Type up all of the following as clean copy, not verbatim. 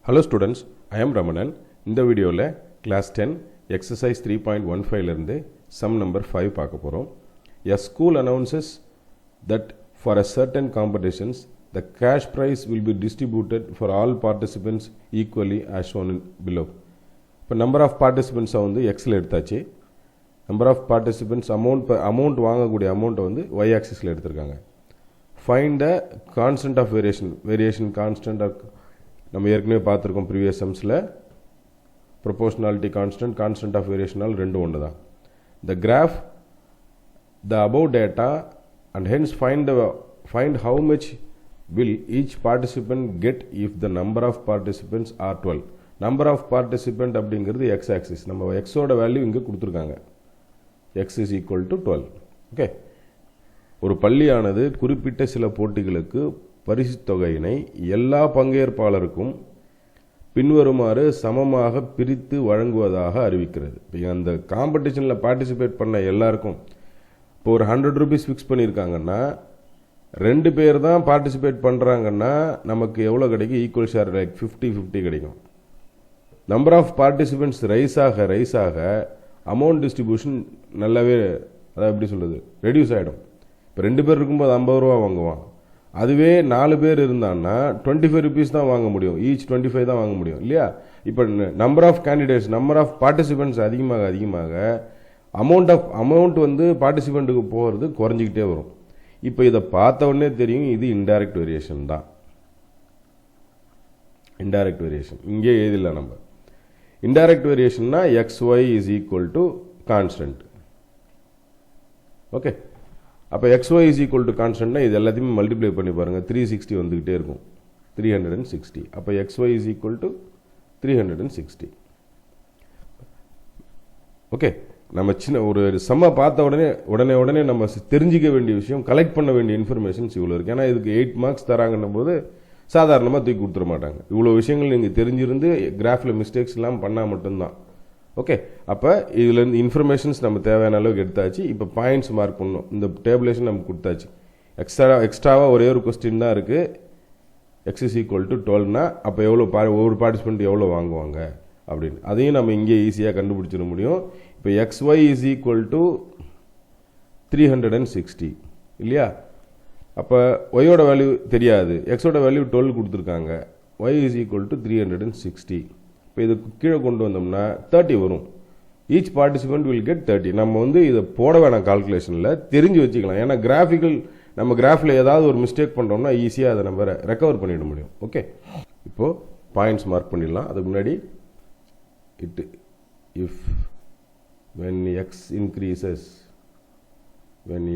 Hello students, I am Ramanan. இந்த வீடியோவில் class 10 exercise 3.15 இருந்து sum number 5 பார்க்க போகிறோம். A school announces that for a certain competitions the cash prize will be distributed for all participants equally as shown below. இப்போ number of participants வந்து xல எடுத்தாச்சு. number of participants amount வாங்கக்கூடிய amount வந்து y axisல எடுத்திருக்காங்க. Find the constant of variation constant நம்ம ஏற்கனவே பார்த்துருக்கோம் previous சம்ஸில் ப்ரொபோர்ஷனாலிட்டி கான்ஸ்டன்ட் ஆஃப் வேரியேஷனால் ரெண்டு ஒன்று தான். The graph the above data and hence find how much will each participant get if the number of participants are 12. Number of participant அப்படிங்கிறது X axis. நம்ம எக்ஸோட வேல்யூ இங்கே கொடுத்துருக்காங்க. X is equal to 12. Okay, ஒரு பள்ளியானது குறிப்பிட்ட சில போட்டிகளுக்கு பரிசு தொகையினை எல்லா பங்கேற்பாளருக்கும் பின்வருமாறு சமமாக பிரித்து வழங்குவதாக அறிவிக்கிறது. இப்போ அந்த காம்படிஷனில் பார்ட்டிசிபேட் பண்ண எல்லாருக்கும் இப்போ ஒரு 100 ரூபீஸ் ஃபிக்ஸ் பண்ணியிருக்காங்கன்னா 2 பேர் தான் பார்ட்டிசிபேட் பண்ணுறாங்கன்னா நமக்கு எவ்வளோ கிடைக்கும்? ஈக்குவல் ஷேர் லைக் 50-50 கிடைக்கும். நம்பர் ஆஃப் பார்ட்டிசிபெண்ட்ஸ் ரைஸ் ஆக அமௌண்ட் டிஸ்ட்ரிபியூஷன் நல்லாவே, அதாவது எப்படி சொல்கிறது, ரெடியூஸ் ஆகிடும். இப்போ 2 பேர் இருக்கும்போது 50 ரூபா வாங்குவான். அதுவே 4 பேர் இருந்தான்னா 25 ரூபீஸ் தான் வாங்க முடியும். ஈச் 25 தான் வாங்க முடியும் இல்லையா? இப்போ number of candidates, number of participants அதிகமாக அமௌண்ட் வந்து பார்ட்டிசிபெண்ட்டுக்கு போகிறது குறைஞ்சிக்கிட்டே வரும். இப்போ இதை பார்த்த உடனே தெரியும் இது இன்டைரக்ட் வேரியேஷன் தான். இன்டைரக்ட் வேரியேஷன் இங்கே எழுதில நம்ம. இன்டைரக்ட் வேரியேஷன்னா XY is equal to constant. Okay, அப்போ XY இஸ் ஈக்குவல் டு கான்ஸ்டன்ட்னா இது எல்லாத்தையுமே மல்டிப்ளை பண்ணி பாருங்கள். 360 வந்துக்கிட்டே இருக்கும். 360. அப்போ XY is equal to 360. Okay, நம்ம சின்ன ஒரு சம்மை பார்த்த உடனே நம்ம தெரிஞ்சிக்க வேண்டிய விஷயம், கலெக்ட் பண்ண வேண்டிய இன்ஃபர்மேஷன்ஸ் இவ்வளோ இருக்குது. ஏன்னா இதுக்கு 8 மார்க்ஸ் தராங்கன்னும் போது சாதாரணமாக தூக்கி கொடுத்துட மாட்டாங்க. இவ்வளோ விஷயங்கள் நீங்கள் தெரிஞ்சிருந்து கிராஃபில் மிஸ்டேக்ஸ் எல்லாம் பண்ணால் மட்டும்தான். ஓகே, அப்போ இதுலேருந்து இன்ஃபர்மேஷன்ஸ் நம்ம தேவையான அளவுக்கு எடுத்தாச்சு. இப்போ பாயிண்ட்ஸ் மார்க் பண்ணணும். இந்த டேபிளேஷன் நமக்கு கொடுத்தாச்சு. எக்ஸ்ட்ராவாக ஒரே ஒரு கொஸ்டின் தான் இருக்குது. எக்ஸ் இஸ் ஈக்குவல் டு 12னா அப்போ எவ்வளோ ஒவ்வொரு பார்ட்டிசிபெண்ட் எவ்வளோ வாங்குவாங்க அப்படின்னு அதையும் நம்ம இங்கே ஈஸியாக கண்டுபிடிச்சிட முடியும். இப்போ XY இஸ் ஈக்குவல் டு 360 இல்லையா? அப்போ ஒய்யோட வேல்யூ தெரியாது, எக்ஸோட வேல்யூ 12 கொடுத்துருக்காங்க. Y is equal to 360. இப்போ இது கீழே கொண்டு வந்தோம்னா 30 வரும். Each participant will get 30. நம்ம வந்து இதை போட வேணாம் கால்குலேஷனில், தெரிஞ்சு வச்சுக்கலாம். ஏன்னா நம்ம கிராஃபில் ஏதாவது ஒரு மிஸ்டேக் பண்ணுறோம்னா ஈஸியாக அதை நம்ம ரெக்கவர் பண்ணிட முடியும். ஓகே, இப்போது பாயிண்ட்ஸ் மார்க் பண்ணிடலாம். அதுக்கு முன்னாடி if when x increases and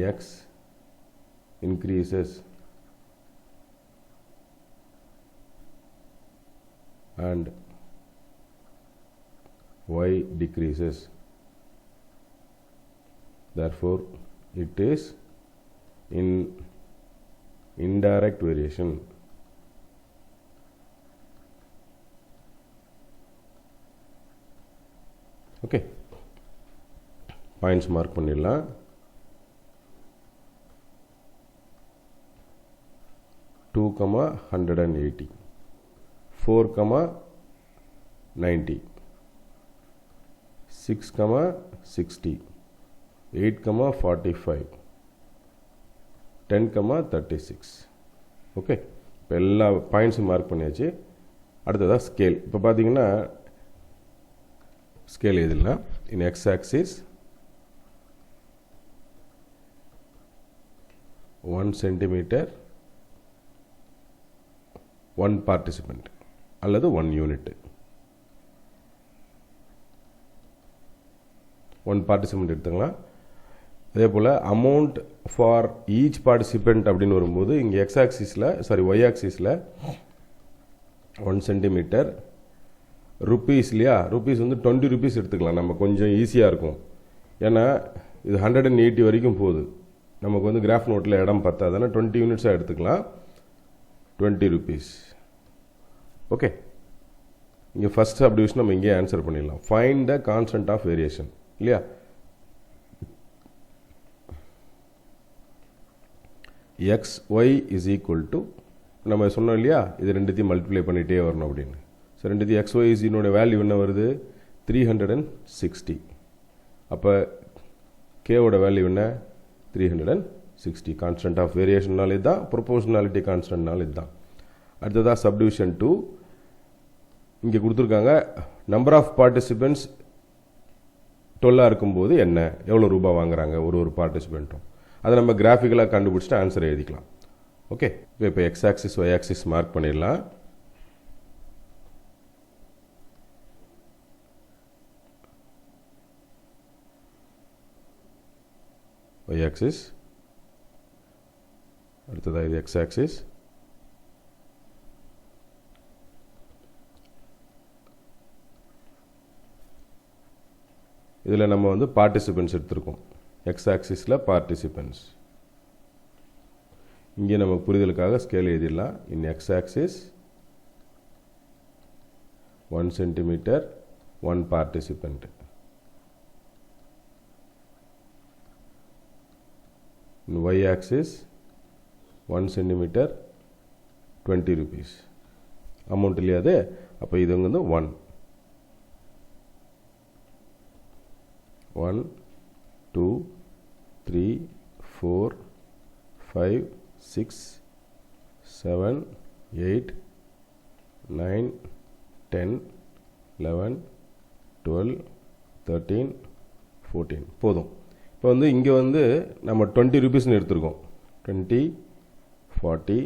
y decreases, therefore it is in indirect variation. Okay, points mark பண்ணிடலாம். டூ 180, 4 90, 6 60, 8 45, 10 36. ஓகே, இப்போ எல்லா பாயிண்ட்ஸும் மார்க் பண்ணியாச்சு. அடுத்ததாக ஸ்கேல். இப்போ பார்த்தீங்கன்னா ஸ்கேல் எதுலாம் இன் எக்ஸ் ஆக்சிஸ் 1 சென்டிமீட்டர் 1 பார்ட்டிசிபெண்ட் அல்லது 1 யூனிட். 1 பார்ட்டிசிபெண்ட் எடுத்துக்கலாம். அதே போல் அமௌண்ட் ஃபார் ஈச் பார்ட்டிசிபெண்ட் அப்படின்னு வரும்போது இங்கே ஒய் ஆக்சிஸில் 1 சென்டிமீட்டர் ருப்பீஸ் இல்லையா? ருப்பீஸ் வந்து 20 ரூபீஸ் எடுத்துக்கலாம். நம்ம கொஞ்சம் ஈஸியாக இருக்கும். ஏன்னா இது 180 வரைக்கும் போகுது. நமக்கு வந்து கிராஃப் நோட்டில் இடம் பத்தாதுன்னா 20 யூனிட்ஸாக எடுத்துக்கலாம். 20 ரூபீஸ். ஓகே, இங்கே ஃபஸ்ட் சப்டிவிஷன் நம்ம இங்கே ஆன்சர் பண்ணிடலாம். Find the constant of variation இல்லையா? XY இஸ் ஈக்குவல் டு நம்ம சொன்னோம் இல்லையா, இது ரெண்டுத்தையும் மல்டிப்ளை பண்ணிகிட்டே வரணும் அப்படின்னு. ஸோ ரெண்டுது XYZனோட வேல்யூ என்ன வருது 360. அப்போ கேவோட வேல்யூ என்ன 360. கான்ஸ்டன்ட் ஆஃப் வேரியேஷன்னால இதுதான், ப்ரொபோர்ஷனாலிட்டி கான்ஸ்டன்ட்னால இதுதான். அடுத்ததாக சப்டிவிஷன் 2. இங்கே கொடுத்துருக்காங்க நம்பர் ஆஃப் பார்ட்டிசிபெண்ட்ஸ் 12 இருக்கும்போது என்ன, எவ்வளோ ரூபா வாங்குறாங்க ஒரு பார்ட்டிசிபெண்ட்டும். அதை நம்ம கிராஃபிக்கலாக கண்டுபிடிச்சிட்டு ஆன்சர் எழுதிக்கலாம். ஓகே, இப்போ X axis Y axis mark பண்ணிடலாம். y axis, அடுத்ததாக இது x axis, இதில் நம்ம வந்து பார்ட்டிசிபெண்ட்ஸ் எடுத்திருக்கோம். x axisல பார்ட்டிசிபெண்ட்ஸ். இங்கே நம்ம புரிதலுக்காக ஸ்கேல் எழுதிடலாம். In x axis 1 centimeter 1 participant. In y axis 1 centimeter 20 rupees. Amount இல்லையா அது? அப்போ இது வந்து 1 1 2 3 4 5 6 7 8 9 10 11 12 13 14. போதும். இப்போ வந்து இங்கே வந்து நம்ம 20 rupeesனு எடுத்துருக்கோம். 20 40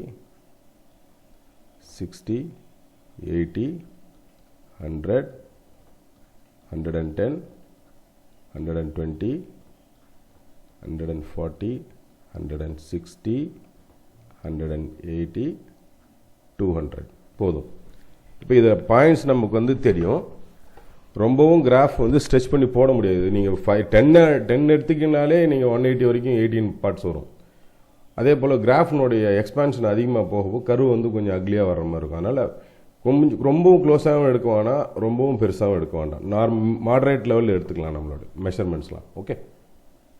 60 80 100 110 120 140 160 180 200. போதும். இப்போ இதை பாயிண்ட்ஸ் நமக்கு வந்து தெரியும். ரொம்பவும் கிராஃப் வந்து ஸ்ட்ரெச் பண்ணி போட முடியாது. நீங்கள் 10 எடுத்துக்கினாலே நீங்கள் 180 வரைக்கும் 18 பார்ட்ஸ் வரும். அதே போல் கிராஃப்னுடைய எக்ஸ்பான்ஷன் அதிகமாக போக கர்வ் வந்து கொஞ்சம் அக்லியாக வர்ற மாதிரி இருக்கும். அதனால் ரொம்பவும் க்ளோஸாகவும் எடுக்க வேணாம், ரொம்பவும் பெருசாகவும் எடுக்க வேண்டாம். மாடரேட் லெவலில் எடுத்துக்கலாம் நம்மளோட மெஷர்மெண்ட்ஸ்லாம். ஓகே,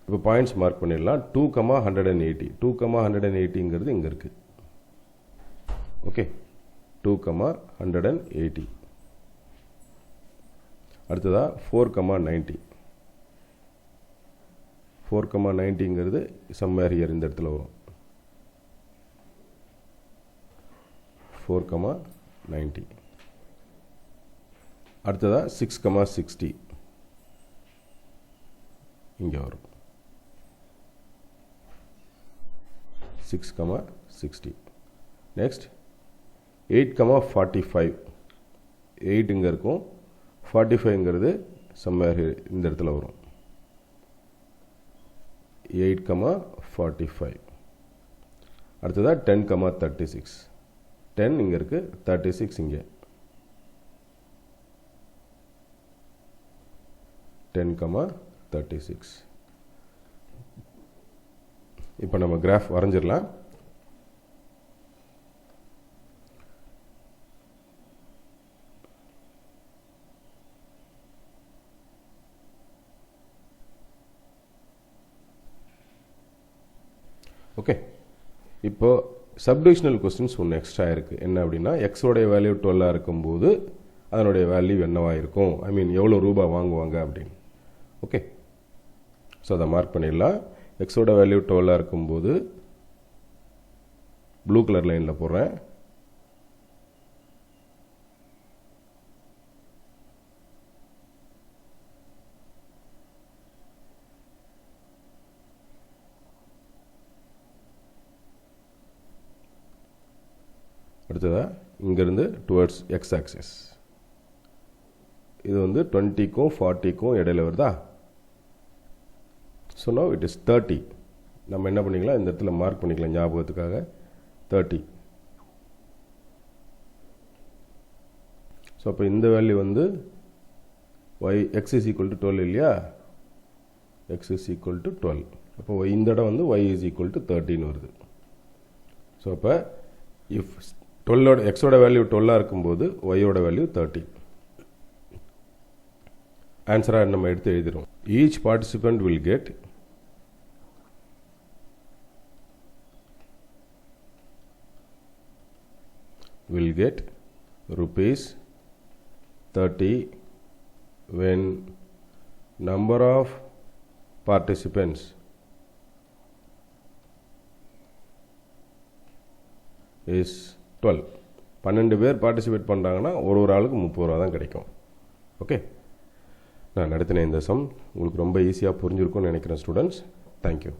இப்போ பாயிண்ட்ஸ் மார்க் பண்ணிடலாம். 2,180 2,180ங்கிறது இங்கே இருக்குது. ஓகே, 2,180. அடுத்ததாக 4,90 4,90ங்கிறது சம்வேர் ஹியர் இந்த இடத்துல வரும். 4,90. அடுத்ததாக 6,60 இங்கே வரும். 6,60. நெக்ஸ்ட் 8,45 8 இங்கே இருக்கும். 45ங்கிறது சம்வேர் இந்த இடத்துல வரும். 8,45. அடுத்ததாக 10,36 10 இங்கே இருக்குது, 36 இங்கே. 10,36. இப்போ நம்ம கிராஃப் வரைஞ்சிடலாம். ஓகே, இப்போ சப்டிவிஷனல் கொஸ்டின்ஸ் ஒன்று எக்ஸ்ட்ரா இருக்குது. என்ன அப்படின்னா, எக்ஸோடைய வேல்யூ 12 இருக்கும்போது அதனுடைய வேல்யூ என்னவாக இருக்கும், ஐ மீன் எவ்வளோ ரூபா வாங்குவாங்க அப்படின்னு. ஓகே, ஸோ அதை மார்க் பண்ணிடலாம். எக்ஸோட வேல்யூ 12 இருக்கும்போது ப்ளூ கலர் லைனில் போடுறேன். அடுத்ததாக இங்கேருந்து டுவர்ட்ஸ் எக்ஸ் ஆக்சிஸ். இது வந்து 20க்கும் 40க்கும் இடையில வருதா? So no it is 30. நம்ம என்ன பண்ணிக்கலாம், இந்த இடத்துல மார்க் பண்ணிக்கலாம் ஞாபகத்துக்காக 30. ஸோ அப்போ இந்த வேல்யூ வந்து எக்ஸ் இஸ் ஈக்குவல் டு 12 இல்லையா? X is equal to 12. அப்போ இந்த இடம் வந்து ஒய் இஸ் ஈக்குவல் டு 13 வருது. ஸோ அப்போ இஃப் 12 எக்ஸோட வேல்யூ 12 இருக்கும்போது ஒய்யோட வேல்யூ 30. ஆன்சராக நம்ம எடுத்து எழுதிடும். Each participant will get rupees 30 when number of participants is 12. 12 பேர் பார்ட்டிசிபேட் பண்ணுறாங்கன்னா ஒரு ஆளுக்கு 30 ரூபா தான் கிடைக்கும். ஓகே, நான் நடத்தின இந்த சம் உங்களுக்கு ரொம்ப ஈஸியாக புரிஞ்சிருக்கும்னு நினைக்கிறேன் ஸ்டூடெண்ட்ஸ். தேங்க்யூ.